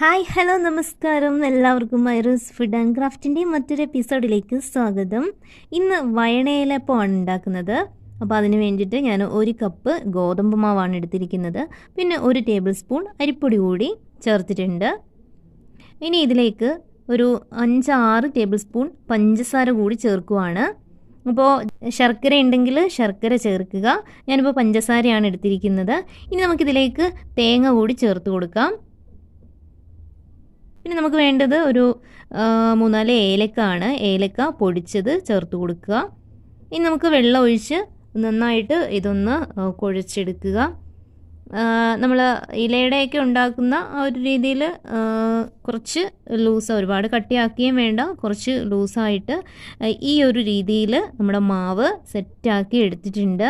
Hi hello നമസ്കാരം, എല്ലാവർക്കും ഐറൂസ് food and ക്രാഫ്റ്റിൻ്റെ മറ്റൊരു എപ്പിസോഡിലേക്ക് സ്വാഗതം. ഇന്ന് വയനയിലപ്പമാണ് ഉണ്ടാക്കുന്നത്. അപ്പോൾ അതിന് വേണ്ടിയിട്ട് ഞാൻ 1 കപ്പ് ഗോതമ്പ് മാവാണ് എടുത്തിരിക്കുന്നത്. പിന്നെ 1 ടേബിൾ സ്പൂൺ അരിപ്പൊടി കൂടി ചേർത്തിട്ടുണ്ട്. ഇനി ഇതിലേക്ക് ഒരു 5-6 ടേബിൾ സ്പൂൺ പഞ്ചസാര കൂടി ചേർക്കുവാണ്. അപ്പോൾ ശർക്കര ഉണ്ടെങ്കിൽ ശർക്കര ചേർക്കുക. ഞാനിപ്പോൾ പഞ്ചസാരയാണ് എടുത്തിരിക്കുന്നത്. ഇനി നമുക്കിതിലേക്ക് തേങ്ങ കൂടി ചേർത്ത് കൊടുക്കാം. പിന്നെ നമുക്ക് വേണ്ടത് ഒരു 3-4 ഏലക്കാണ്. ഏലക്ക പൊടിച്ചത് ചേർത്ത് കൊടുക്കുക. ഇനി നമുക്ക് വെള്ളം ഒഴിച്ച് നന്നായിട്ട് ഇതൊന്ന് കുഴച്ചെടുക്കുക. നമ്മൾ ഇലയുടെയൊക്കെ ഉണ്ടാക്കുന്ന ആ ഒരു രീതിയിൽ കുറച്ച് ലൂസ്, ഒരുപാട് കട്ടിയാക്കുകയും വേണ്ട, കുറച്ച് ലൂസായിട്ട് ഈ ഒരു രീതിയിൽ നമ്മുടെ മാവ് സെറ്റാക്കി എടുത്തിട്ടുണ്ട്.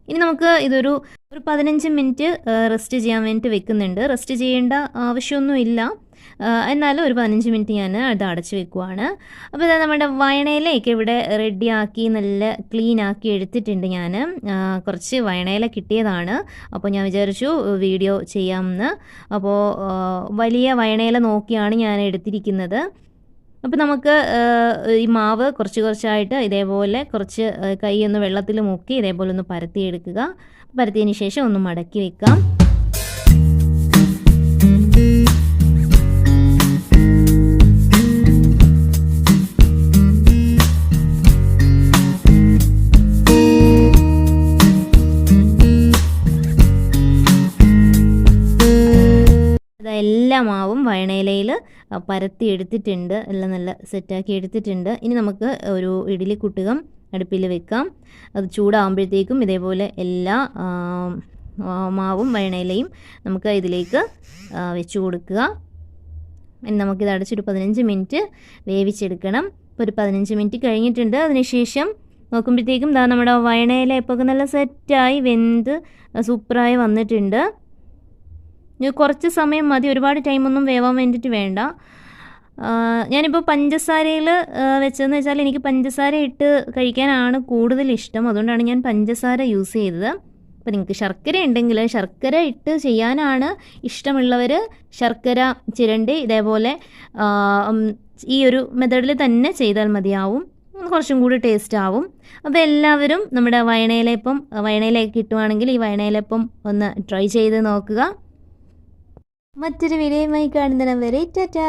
ഇനി നമുക്ക് ഇതൊരു 15 മിനിറ്റ് റെസ്റ്റ് ചെയ്യാൻ വേണ്ടിയിട്ട് വെക്കുന്നുണ്ട്. റെസ്റ്റ് ചെയ്യേണ്ട ആവശ്യമൊന്നുമില്ല, എന്നാലും ഒരു 15 മിനിറ്റ് ഞാൻ അത് അടച്ച് വെക്കുവാണ്. അപ്പോൾ ഇതാ നമ്മുടെ വയനയിലയൊക്കെ ഇവിടെ റെഡിയാക്കി നല്ല ക്ലീൻ ആക്കി എടുത്തിട്ടുണ്ട്. ഞാൻ കുറച്ച് വയനയില കിട്ടിയതാണ്, അപ്പോൾ ഞാൻ വിചാരിച്ചു വീഡിയോ ചെയ്യാമെന്ന്. അപ്പോൾ വലിയ വയനയില നോക്കിയാണ് ഞാൻ എടുത്തിരിക്കുന്നത്. അപ്പോൾ നമുക്ക് ഈ മാവ് കുറച്ചായിട്ട് ഇതേപോലെ കുറച്ച് കൈയൊന്ന് വെള്ളത്തിൽ മുക്കി ഇതേപോലെ ഒന്ന് പരത്തിയെടുക്കുക. പരത്തിയതിന് ശേഷം ഒന്ന് മടക്കി വെക്കാം. എല്ലാ മാവും വയനയിലയിൽ പരത്തി എടുത്തിട്ടുണ്ട്, എല്ലാം നല്ല സെറ്റാക്കി എടുത്തിട്ടുണ്ട്. ഇനി നമുക്ക് ഒരു ഇഡ്ഡലി കുട്ടുകം അടുപ്പിൽ വെക്കാം. അത് ചൂടാകുമ്പോഴത്തേക്കും ഇതേപോലെ എല്ലാ മാവും വയനയിലയും നമുക്ക് ഇതിലേക്ക് വെച്ച് കൊടുക്കുക. ഇനി നമുക്കിത് അടച്ചൊരു 15 മിനിറ്റ് വേവിച്ചെടുക്കണം. ഇപ്പോൾ ഒരു 15 മിനിറ്റ് കഴിഞ്ഞിട്ടുണ്ട്. അതിനുശേഷം നോക്കുമ്പോഴത്തേക്കും നമ്മുടെ വയനയില ഇപ്പോൾ നല്ല സെറ്റായി വെന്ത് സൂപ്പറായി വന്നിട്ടുണ്ട്. കുറച്ച് സമയം മതി, ഒരുപാട് ടൈമൊന്നും വേവാൻ വേണ്ടിയിട്ട് വേണ്ട. ഞാനിപ്പോൾ പഞ്ചസാരയിൽ വെച്ചതെന്ന് വെച്ചാൽ എനിക്ക് പഞ്ചസാര ഇട്ട് കഴിക്കാനാണ് കൂടുതൽ ഇഷ്ടം, അതുകൊണ്ടാണ് ഞാൻ പഞ്ചസാര യൂസ് ചെയ്തത്. അപ്പോൾ നിങ്ങൾക്ക് ശർക്കര ഉണ്ടെങ്കിൽ ശർക്കര ഇട്ട് ചെയ്യാനാണ് ഇഷ്ടമുള്ളവർ ശർക്കര ചിരണ്ടി ഇതേപോലെ ഈ ഒരു മെത്തേഡിൽ തന്നെ ചെയ്താൽ മതിയാവും, കുറച്ചും കൂടി ടേസ്റ്റ് ആവും. അപ്പോൾ എല്ലാവരും നമ്മുടെ വയനയിലയൊക്കെ കിട്ടുവാണെങ്കിൽ ഈ വയനയിലപ്പം ഒന്ന് ട്രൈ ചെയ്ത് നോക്കുക. മറ്റൊരു വീഡിയോയുമായി കാണുന്നതിന് വരെ ടാറ്റാ.